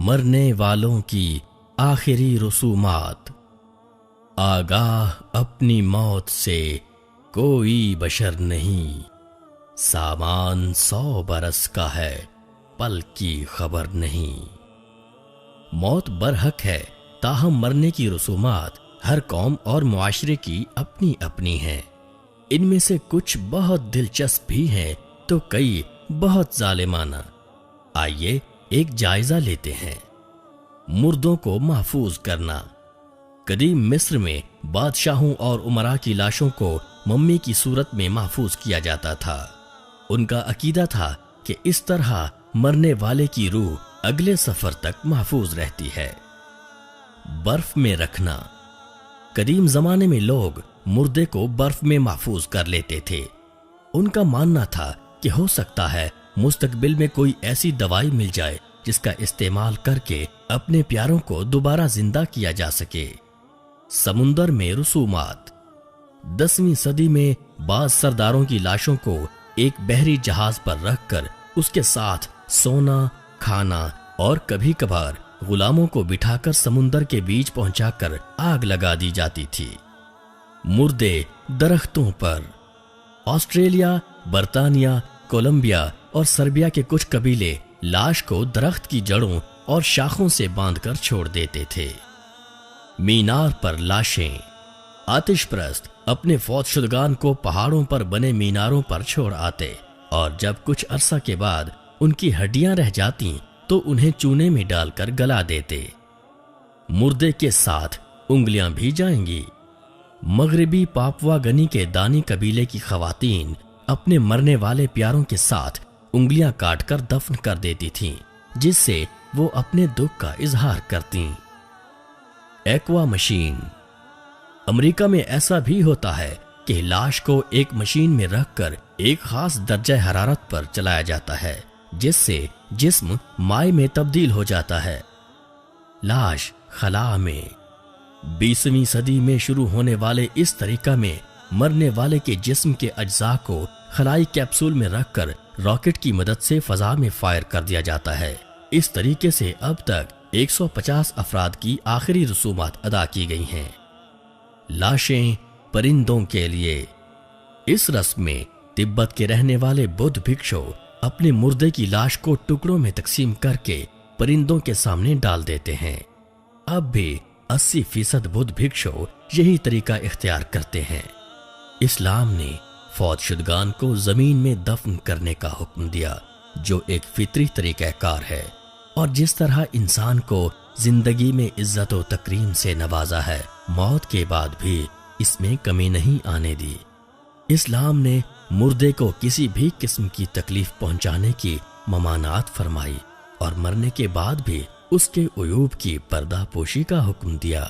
مرنے والوں کی آخری رسومات۔ آگاہ اپنی موت سے کوئی بشر نہیں، سامان 100 برس کا ہے، پل کی خبر نہیں۔ موت برحق ہے، تاہم مرنے کی رسومات ہر قوم اور معاشرے کی اپنی اپنی ہیں۔ ان میں سے کچھ بہت دلچسپ بھی ہیں تو کئی بہت ظالمانہ۔ آئیے ایک جائزہ لیتے ہیں۔ مردوں کو محفوظ کرنا۔ قدیم مصر میں بادشاہوں اور امراء کی لاشوں کو ممی کی صورت میں محفوظ کیا جاتا تھا۔ ان کا عقیدہ تھا کہ اس طرح مرنے والے کی روح اگلے سفر تک محفوظ رہتی ہے۔ برف میں رکھنا۔ قدیم زمانے میں لوگ مردے کو برف میں محفوظ کر لیتے تھے۔ ان کا ماننا تھا کہ ہو سکتا ہے مستقبل میں کوئی ایسی دوائی مل جائے جس کا استعمال کر کے اپنے پیاروں کو دوبارہ زندہ کیا جا سکے۔ سمندر میں رسومات۔ 10ویں صدی میں بعض سرداروں کی لاشوں کو ایک بحری جہاز پر رکھ کر اس کے ساتھ سونا، کھانا اور کبھی کبھار غلاموں کو بٹھا کر سمندر کے بیچ پہنچا کر آگ لگا دی جاتی تھی۔ مردے درختوں پر۔ آسٹریلیا، برطانیہ، کولمبیا اور سربیا کے کچھ قبیلے لاش کو درخت کی جڑوں اور شاخوں سے باندھ کر چھوڑ دیتے تھے۔ مینار پر لاشیں۔ آتش پرست اپنے فوت شدگان کو پہاڑوں پر بنے میناروں پر چھوڑ آتے اور جب کچھ عرصہ کے بعد ان کی ہڈیاں رہ جاتی تو انہیں چونے میں ڈال کر گلا دیتے۔ مردے کے ساتھ انگلیاں بھی جائیں گی۔ مغربی پاپوا گنی کے دانی قبیلے کی خواتین اپنے مرنے والے پیاروں کے ساتھ انگلیاں کاٹ کر دفن کر دیتی تھیں، جس سے وہ اپنے دکھ کا اظہار کرتیں۔ Aqua machine. امریکہ میں ایسا بھی ہوتا ہے کہ لاش کو ایک مشین میں رکھ کر ایک خاص درجہ حرارت پر چلایا جاتا ہے، جس سے جسم مائع میں تبدیل ہو جاتا ہے۔ لاش خلا میں۔ 20ویں صدی میں شروع ہونے والے اس طریقہ میں مرنے والے کے جسم کے اجزاء کو خلائی کیپسول میں رکھ کر راکٹ کی مدد سے فضا میں فائر کر دیا جاتا ہے۔ اس طریقے سے اب تک 150 افراد کی آخری رسومات ادا کی گئی ہیں۔ لاشیں پرندوں کے لیے۔ اس رسم میں تبت کے رہنے والے بدھ بھکشو اپنے مردے کی لاش کو ٹکڑوں میں تقسیم کر کے پرندوں کے سامنے ڈال دیتے ہیں۔ اب بھی 80% بدھ بھکشو یہی طریقہ اختیار کرتے ہیں۔ اسلام نے فوت شدگان کو زمین میں دفن کرنے کا حکم دیا، جو ایک فطری طریقہ کار ہے، اور جس طرح انسان کو زندگی میں عزت و تکریم سے نوازا ہے، موت کے بعد بھی اس میں کمی نہیں آنے دی۔ اسلام نے مردے کو کسی بھی قسم کی تکلیف پہنچانے کی ممانعت فرمائی اور مرنے کے بعد بھی اس کے عیوب کی پردہ پوشی کا حکم دیا۔